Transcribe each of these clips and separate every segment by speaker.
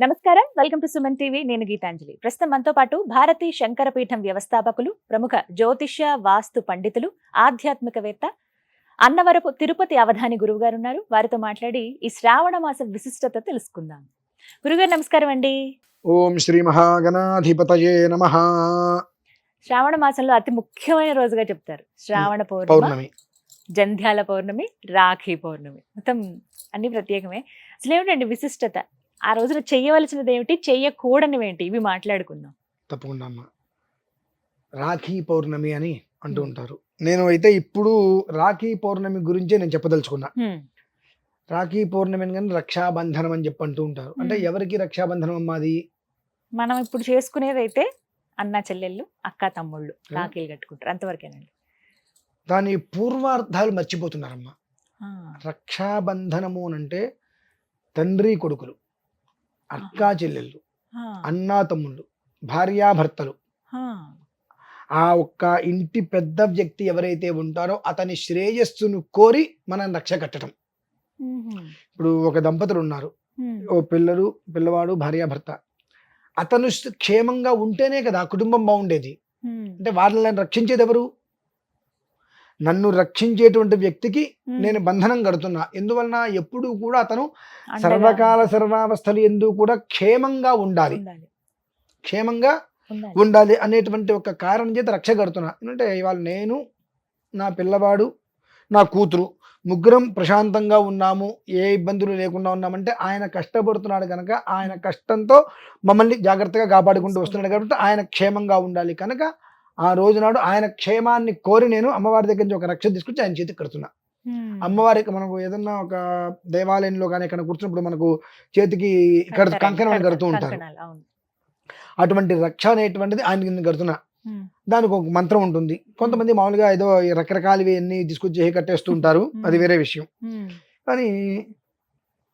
Speaker 1: నమస్కారం, welcome to Suman TV. నేను గీతాంజలి. ప్రస్తుతం మనతో పాటు భారతీ శంకరపీఠం వ్యవస్థాపకులు, ప్రముఖ జ్యోతిష్య వాస్తు పండితులు, ఆధ్యాత్మికవేత్త, అన్నవరపు తిరుపతి అవధాని గురువు గారు ఉన్నారు. వారితో మాట్లాడి ఈ శ్రావణ మాస విశిష్టత తెలుసుకుందాం. గురుగారు నమస్కారం అండి.
Speaker 2: ఓం శ్రీ మహాగణాధిపతయే నమః.
Speaker 1: శ్రావణ మాసంలో అతి ముఖ్యమైన రోజుగా చెప్తారు శ్రావణ పౌర్ణమి, జంధ్యాల పౌర్ణమి, రాఖీ పౌర్ణమి. మొత్తం అన్ని ప్రత్యేకమే. అసలు ఏమిటండి విశిష్టత? ఆ రోజున చెయ్యవలసినది ఏమిటి, చెయ్యకూడనివి ఏంటి, ఇవి మాట్లాడుకుందాం.
Speaker 2: తప్పకుండా అమ్మ. రాఖీ పౌర్ణమి అని అంటూ ఉంటారు. నేను అయితే ఇప్పుడు రాఖీ పౌర్ణమి గురించే నేను చెప్పదలుచుకున్నా. రాఖీ పౌర్ణమి అని కానీ రక్షాబంధనం అని చెప్పి అంటూ ఉంటారు. అంటే ఎవరికి రక్షాబంధనం అమ్మాది?
Speaker 1: మనం ఇప్పుడు చేసుకునేది అయితే అన్న చెల్లెళ్ళు, అక్క తమ్ముళ్ళు రాఖీలు కట్టుకుంటారు, అంతవరకేనండి.
Speaker 2: దాని పూర్వార్థాలు మర్చిపోతున్నారమ్మా. రక్షాబంధనము అంటే తండ్రి కొడుకులు, అక్కా చెల్లెళ్ళు, అన్నా తమ్ముళ్ళు, భార్యాభర్తలు, ఆ ఒక్క ఇంటి పెద్ద వ్యక్తి ఎవరైతే ఉంటారో అతని శ్రేయస్సును కోరి మనం రక్ష కట్టడం. ఇప్పుడు ఒక దంపతులు ఉన్నారు, ఓ పిల్లవాడు, భార్యాభర్త. అతను క్షేమంగా ఉంటేనే కదా కుటుంబం బాగుండేది. అంటే వాళ్ళని రక్షించేది ఎవరు? నన్ను రక్షించేటువంటి వ్యక్తికి నేను బంధనం కడుతున్నా. ఎందువలన? ఎప్పుడు కూడా అతను సర్వకాల సర్వావస్థలు ఎందు కూడా క్షేమంగా ఉండాలి అనేటువంటి ఒక కారణం చేత రక్ష కడుతున్నా. ఎందుకంటే ఇవాళ నేను, నా పిల్లవాడు, నా కూతురు ముగ్గురం ప్రశాంతంగా ఉన్నాము, ఏ ఇబ్బందులు లేకుండా ఉన్నామంటే ఆయన కష్టపడుతున్నాడు కనుక, ఆయన కష్టంతో మమ్మల్ని జాగ్రత్తగా కాపాడుకుంటూ వస్తున్నాడు కాబట్టి ఆయన క్షేమంగా ఉండాలి కనుక ఆ రోజు నాడు ఆయన క్షేమాన్ని కోరి నేను అమ్మవారి దగ్గర నుంచి ఒక రక్ష తీసుకొచ్చి ఆయన చేతికి కడుతున్నా. అమ్మవారికి మనకు ఏదన్నా ఒక దేవాలయంలో కానీ ఎక్కడ కూర్చున్నప్పుడు మనకు చేతికి కంకణం కడుతూ ఉంటారు. అటువంటి రక్ష అనేటువంటిది ఆయన కడుతున్నా. దానికి ఒక మంత్రం ఉంటుంది. కొంతమంది మామూలుగా ఏదో రకరకాలవి అన్ని తీసుకొచ్చి కట్టేస్తూ ఉంటారు, అది వేరే విషయం. కానీ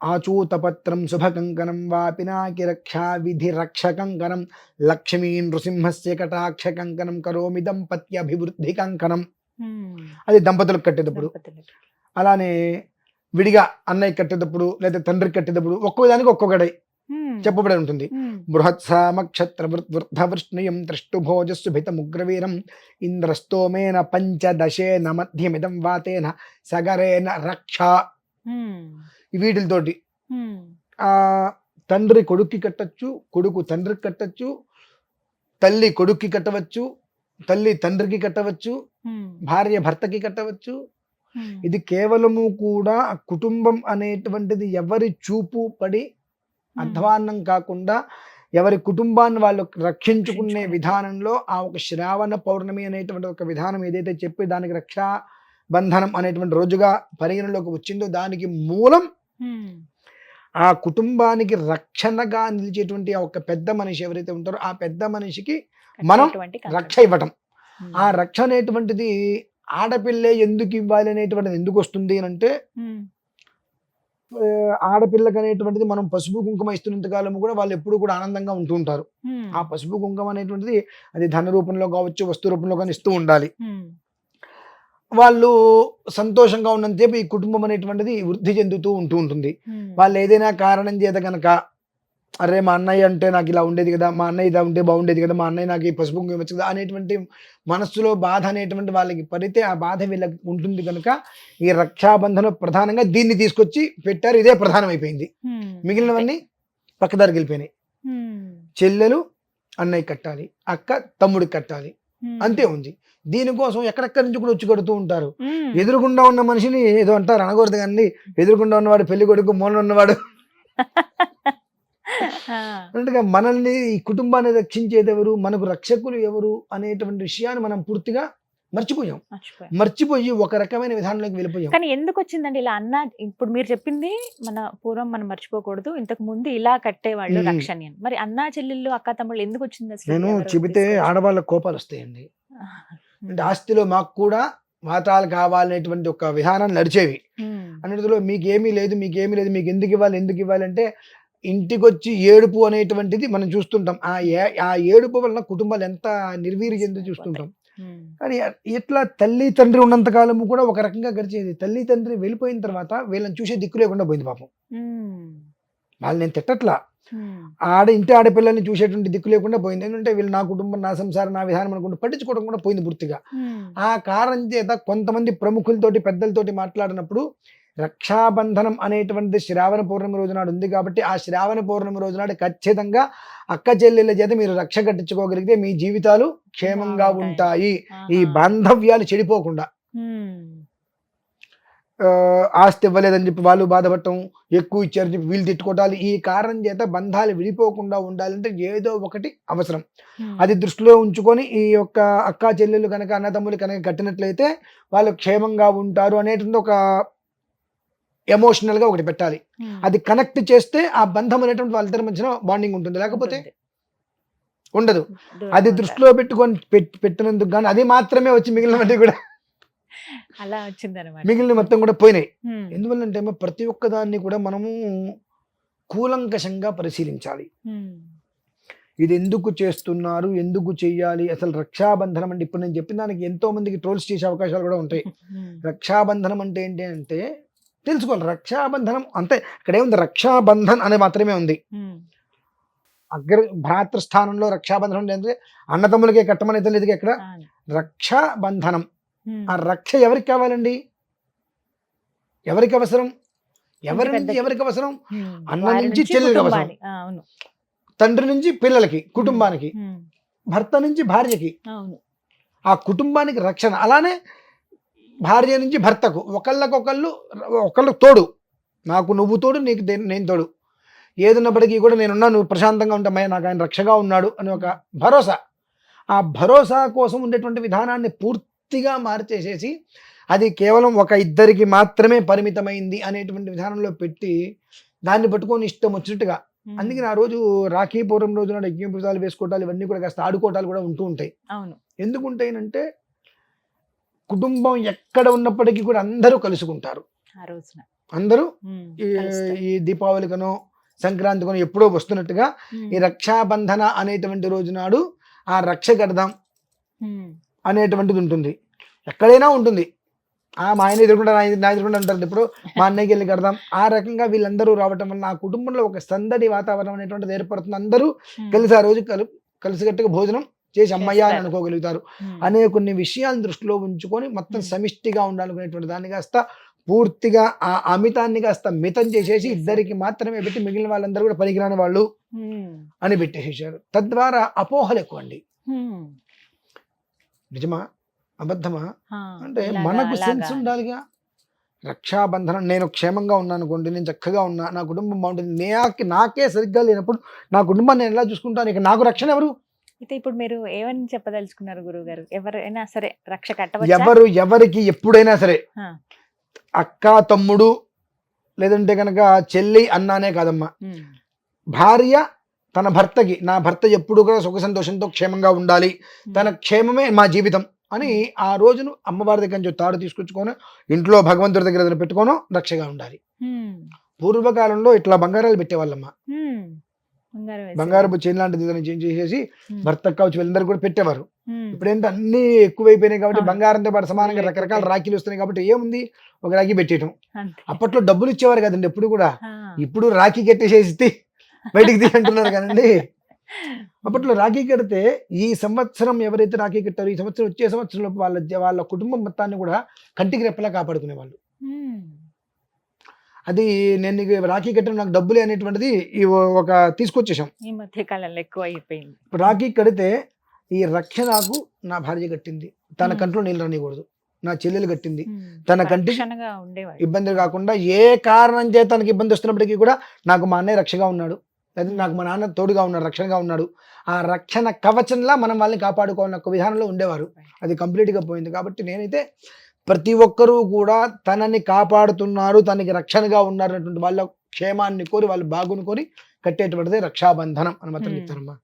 Speaker 2: ఆచూతపత్రం శుభకంకణం వా పినాకి రక్షా విధి రక్షకంకణం లక్ష్మీ నృసింహస్య కటాక్ష కంకణం కరోమి దంపత్య అభివృద్ధి కంకణం. అది దంపతులకు కట్టేటప్పుడు. అలానే విడిగా అన్నయ్య కట్టేటప్పుడు లేదా తండ్రికి కట్టేటప్పుడు ఒక్కొక్కదానికి ఒక్కొక్కడై చెప్పబడి ఉంటుంది. బృహత్సామక్షత్ర వృద్ధవృష్ణయం త్రిష్టుభోజస్సుభితముగ్రవీరం ఇంద్రస్తోమేన పంచదశేన మధ్యమిదం వాతేన సగరేన రక్ష. వీటితోటి ఆ తండ్రి కొడుక్కి కట్టచ్చు, కొడుకు తండ్రికి కట్టచ్చు, తల్లి కొడుక్కి కట్టవచ్చు, తల్లి తండ్రికి కట్టవచ్చు, భార్య భర్తకి కట్టవచ్చు. ఇది కేవలము కూడా కుటుంబం అనేటువంటిది ఎవరి చూపు పడి అధ్వాన్నం కాకుండా ఎవరి కుటుంబాన్ని వాళ్ళు రక్షించుకునే విధానంలో ఆ ఒక శ్రావణ పౌర్ణమి అనేటువంటి ఒక విధానం ఏదైతే చెప్పి దానికి రక్షా బంధనం అనేటువంటి రోజుగా పరిగణలోకి వచ్చిందో దానికి మూలం ఆ కుటుంబానికి రక్షణగా నిలిచేటువంటి ఒక పెద్ద మనిషి ఎవరైతే ఉంటారో ఆ పెద్ద మనిషికి మనం రక్ష ఇవ్వటం. ఆ రక్ష అనేటువంటిది ఆడపిల్లే ఎందుకు ఇవ్వాలి అనేటువంటిది ఎందుకు వస్తుంది అని అంటే, ఆడపిల్లకి అనేటువంటిది మనం పసుపు కుంకుమ ఇస్తున్నంత కాలం కూడా వాళ్ళు ఎప్పుడు కూడా ఆనందంగా ఉంటూ ఉంటారు. ఆ పసుపు కుంకుమ అనేటువంటిది అది ధన రూపంలో కావచ్చు, వస్తు రూపంలో కానీ ఇస్తూ ఉండాలి. వాళ్ళు సంతోషంగా ఉన్నంతసేపు ఈ కుటుంబం అనేటువంటిది వృద్ధి చెందుతూ ఉంటుంది. వాళ్ళు ఏదైనా కారణం చేత కనుక, అరే మా అన్నయ్య అంటే నాకు ఇలా ఉండేది కదా, మా అన్నయ్య ఇలా ఉంటే బాగుండేది కదా, మా అన్నయ్య నాకు ఈ పసుపు కుంకుమ ఇవ్వచ్చు కదా అనేటువంటి మనస్సులో బాధ అనేటువంటి వాళ్ళకి పడితే ఆ బాధ వీళ్ళకి ఉంటుంది కనుక ఈ రక్షాబంధనం ప్రధానంగా దీన్ని తీసుకొచ్చి పెట్టారు. ఇదే ప్రధానం అయిపోయింది. మిగిలినవన్నీ పక్కదారికి వెళ్ళిపోయినాయి. చెల్లెలు అన్నయ్య కట్టాలి, అక్క తమ్ముడికి కట్టాలి, అంతే ఉంది. దీనికోసం ఎక్కడెక్కడి నుంచి కూడా వచ్చి కడుతూ ఉంటారు. ఎదురుగుండా ఉన్న మనిషిని ఏదో అంటారు, అనకూడదు కానీ ఎదురుగుండా ఉన్నవాడు పెళ్లి కొడుకు, మూల ఉన్నవాడు అంటే మనల్ని ఈ కుటుంబాన్ని రక్షించేది ఎవరు, మనకు రక్షకులు ఎవరు అనేటువంటి విషయాన్ని మనం పూర్తిగా మర్చిపోయి ఒక రకమైన విధానంలోకి వెళ్ళిపోయాం.
Speaker 1: కానీ ఎందుకు వచ్చిందండి ఇలా అన్న? ఇప్పుడు మీరు చెప్పింది మన పూర్వం మనం మర్చిపోకూడదు, ఇంతకు ముందు ఇలా కట్టేవాళ్ళు రక్షణ. మరి అన్నా చెల్లెళ్ళు, అక్క తమ్ముళ్ళు ఎందుకు వచ్చింది అసలు?
Speaker 2: నేను చెబితే ఆడవాళ్ళ కోపాలు వస్తాయండి. అంటే ఆస్తిలో మాకు కూడా వాటాలు కావాలనేటువంటి ఒక విధానం నడిచేవి. అన్నిటిలో మీకేమీ లేదు, మీకు ఎందుకు ఇవ్వాలి అంటే ఇంటికి వచ్చి ఏడుపు అనేటువంటిది మనం చూస్తుంటాం. ఆ ఏడుపు వలన కుటుంబాలు ఎంత నిర్వీర్యం చెంది చూస్తుంటాం. కానీ ఇట్లా తల్లి తండ్రి ఉన్నంత కాలము కూడా ఒక రకంగా గడిచేది. తల్లి తండ్రి వెళ్ళిపోయిన తర్వాత వీళ్ళని చూసే దిక్కు లేకుండా పోయింది పాపం. వాళ్ళు నేను తిట్టట్లా, ఇంటి ఆడపిల్లల్ని చూసేటువంటి దిక్కు లేకుండా పోయింది. ఎందుకంటే వీళ్ళు నా కుటుంబం, నా సంసారం, నా విధానం అనుకుంటూ పట్టించుకోవడం కూడా పోయింది పూర్తిగా. ఆ కారణం చేత కొంతమంది ప్రముఖులతోటి పెద్దలతోటి మాట్లాడినప్పుడు రక్షాబంధనం అనేటువంటిది శ్రావణ పౌర్ణమి రోజు నాడు ఉంది కాబట్టి ఆ శ్రావణ పౌర్ణమి రోజు నాడు ఖచ్చితంగా అక్క చెల్లెళ్ళ చేత మీరు రక్ష కట్టించుకోగలిగితే మీ జీవితాలు క్షేమంగా ఉంటాయి, ఈ బాంధవ్యాలు చెడిపోకుండా. ఆస్తి ఇవ్వలేదని చెప్పి వాళ్ళు బాధపడటం, ఎక్కువ ఇచ్చారని చెప్పి వీళ్ళు తిట్టుకోవటాలు, ఈ కారణం చేత బంధాలు విడిపోకుండా ఉండాలంటే ఏదో ఒకటి అవసరం. అది దృష్టిలో ఉంచుకొని ఈ యొక్క అక్కా చెల్లెళ్ళు కనుక అన్నదమ్ములు కనుక కట్టినట్లయితే వాళ్ళు క్షేమంగా ఉంటారు అనేటువంటి ఒక ఎమోషనల్ గా ఒకటి పెట్టాలి. అది కనెక్ట్ చేస్తే ఆ బంధం అనేటువంటి వాళ్ళిద్దరి మధ్యన బాండింగ్ ఉంటుంది, లేకపోతే ఉండదు. అది దృష్టిలో పెట్టుకొని పెట్టినందుకు కానీ అది మాత్రమే వచ్చి మిగిలినవన్నీ కూడా
Speaker 1: అలా వచ్చిందనమాట.
Speaker 2: మిగిలిన మొత్తం కూడా పోయినాయి. ఎందువల్లంటే ప్రతి ఒక్క దాన్ని కూడా మనము కూలంకషంగా పరిశీలించాలి. ఇది ఎందుకు చేస్తున్నారు, ఎందుకు చెయ్యాలి, అసలు రక్షాబంధనం అంటే ఇప్పుడు నేను చెప్పిన దానికి ఎంతో మందికి ట్రోల్స్ చేసే అవకాశాలు కూడా ఉంటాయి. రక్షాబంధనం అంటే ఏంటి అంటే తెలుసుకోవాలి. రక్షాబంధనం అంటే ఇక్కడ ఏముంది, రక్షాబంధన్ అనే మాత్రమే ఉంది. భ్రాతృస్థానంలో రక్షాబంధనం అంటే అన్నదమ్ములకే కట్టమని లేదు ఇక్కడ. రక్షాబంధనం, ఆ రక్ష ఎవరికి కావాలండి, ఎవరికి అవసరం, ఎవరి నుంచి ఎవరికి అవసరం, అన్న నుంచి చెల్లెలికి అవసరం, తండ్రి నుంచి పిల్లలకి, కుటుంబానికి, భర్త నుంచి భార్యకి, ఆ కుటుంబానికి రక్షణ. అలానే భార్య నుంచి భర్తకు, ఒకళ్ళు తోడు, నాకు నువ్వు తోడు, నీకు నేను తోడు, ఏదున్నప్పటికీ కూడా నేనున్నా, నువ్వు ప్రశాంతంగా ఉంటామయ్యా, నాకు ఆయన రక్షగా ఉన్నాడు అని ఒక భరోసా. ఆ భరోసా కోసం ఉండేటువంటి విధానాన్ని పూర్తిగా మార్చేసేసి అది కేవలం ఒక ఇద్దరికి మాత్రమే పరిమితమైంది అనేటువంటి విధానంలో పెట్టి దాన్ని పట్టుకొని ఇష్టం వచ్చినట్టుగా. అందుకని ఆ రోజు రాఖీ పూర్వం రోజు నాడు యజ్ఞోపవీతాలు వేసుకోవటాలు ఇవన్నీ కూడా కాస్త ఆడుకోవటాలు కూడా ఉంటూ ఉంటాయి. ఎందుకుంటాయినంటే కుటుంబం ఎక్కడ ఉన్నప్పటికీ కూడా అందరూ కలుసుకుంటారు. అందరూ ఈ దీపావళికనో సంక్రాంతికనో ఎప్పుడో వస్తున్నట్టుగా ఈ రక్షాబంధన అనేటువంటి రోజు నాడు ఆ రక్ష కడదాం అనేటువంటిది ఉంటుంది. ఎక్కడైనా ఉంటుంది. మా ఆయన ఎదురుకుండా నా ఎదురుకుండా ఉంటారు, ఇప్పుడు మా అన్నయ్యకి వెళ్ళి కడదాం. ఆ రకంగా వీళ్ళందరూ రావటం వల్ల ఆ కుటుంబంలో ఒక సందడి వాతావరణం అనేటువంటిది ఏర్పడుతుంది. అందరూ కలిసి ఆ రోజు కలిసికట్టుగా భోజనం చేసి అమ్మయ్య అని అనుకోగలుగుతారు అనే కొన్ని విషయాలను దృష్టిలో ఉంచుకొని మొత్తం సమిష్టిగా ఉండాలనుకునేటువంటి దాన్ని కాస్త పూర్తిగా ఆ అమితాన్ని కాస్త మితం చేసేసి ఇద్దరికి మాత్రమే పెట్టి మిగిలిన వాళ్ళందరూ కూడా పనికిరాని వాళ్ళు అని పెట్టేసేసారు. తద్వారా అపోహలు ఎక్కువ అండి. నిజమా అబద్ధమా అంటే మనకు సెన్స్ ఉండాలిగా. రక్షాబంధనం, నేను క్షేమంగా ఉన్నాను అనుకోండి, నేను చక్కగా ఉన్నా, నా కుటుంబం బాగుంటుంది. నాకే సరిగ్గా లేనప్పుడు నా కుటుంబాన్ని నేను ఎలా చూసుకుంటాను, ఇక నాకు రక్షణ ఎవరు?
Speaker 1: అయితే ఇప్పుడు మీరు ఏమని చెప్పదలుచుకున్నారు గురువు గారు? ఎవరైనా సరే రక్ష
Speaker 2: ఎవరికి ఎప్పుడైనా సరే అక్క తమ్ముడు లేదంటే కనుక చెల్లి అన్నానే కాదమ్మా, భార్య తన భర్తకి, నా భర్త ఎప్పుడు కూడా సుఖ సంతోషంతో క్షేమంగా ఉండాలి, తన క్షేమమే మా జీవితం అని ఆ రోజును అమ్మవారి దగ్గర నుంచి తాడు తీసుకొచ్చుకోను, ఇంట్లో భగవంతుడి దగ్గర పెట్టుకోను రక్షగా ఉండాలి. పూర్వకాలంలో ఇట్లా బంగారాలు పెట్టేవాళ్ళమ్మా, బంగారపు చైన్ లాంటిది చేంజ్ చేసేసి భర్త కావచ్చు వీళ్ళందరూ కూడా పెట్టేవారు. ఇప్పుడు ఏంటంటే అన్ని ఎక్కువైపోయినాయి కాబట్టి బంగారంతో పాటు సమానంగా రకరకాల రాఖీలు వస్తున్నాయి కాబట్టి ఏముంది, ఒక రాఖీ పెట్టేయటం. అప్పట్లో డబ్బులు ఇచ్చేవారు కదండి ఎప్పుడు కూడా, ఇప్పుడు రాఖీ కట్టేసేసి బయటికి తీయంటున్నారు కదండి. అప్పట్లో రాఖీ కడితే ఈ సంవత్సరం ఎవరైతే రాఖీ కట్టారో ఈ సంవత్సరం వచ్చే సంవత్సరంలో వాళ్ళ కుటుంబం మొత్తాన్ని కూడా కంటికి రెప్పలా కాపాడుకునే వాళ్ళు. అది నేను రాఖీ కట్టడం నాకు డబ్బులే అనేటువంటిది ఒక తీసుకొచ్చేసాం
Speaker 1: ఈ మధ్య కాలంలో ఎక్కువ అయిపోయింది.
Speaker 2: రాఖీ కడితే ఈ రక్ష నాకు నా భార్య కట్టింది, తన కంట్లో నీళ్ళు రానికూడదు, నా చెల్లెలు కట్టింది, తన కంటి ఇబ్బందులు కాకుండా ఏ కారణం చేత తనకి ఇబ్బంది వస్తున్నప్పటికీ కూడా నాకు మా అన్నయ్య రక్షగా ఉన్నాడు, లేదా నాకు మా నాన్న తోడుగా ఉన్నాడు, రక్షణగా ఉన్నాడు. ఆ రక్షణ కవచంలా మనం వాళ్ళని కాపాడుకోవాలన్న ఒక విధానంలో ఉండేవారు. అది కంప్లీట్గా పోయింది. కాబట్టి నేనైతే ప్రతి ఒక్కరూ కూడా తనని కాపాడుతున్నారు, తనకి రక్షణగా ఉన్నారు అనేటువంటి వాళ్ళ క్షేమాన్ని కోరి వాళ్ళ బాగుని కోరి కట్టేటువంటిదే రక్షాబంధనం అని మాత్రం చెప్తారమ్మా.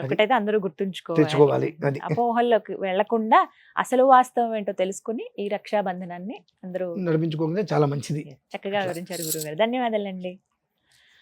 Speaker 1: ఒకటైతే అందరూ గుర్తుంచుకోవాలి, అపోహల్లోకి వెళ్లకుండా అసలు వాస్తవం ఏంటో తెలుసుకుని ఈ రక్షాబంధనాన్ని అందరూ
Speaker 2: నడిపించుకోగలిగితే చాలా మంచిది.
Speaker 1: చక్కగా వివరించారు గురుగారు. ధన్యవాదాలండి.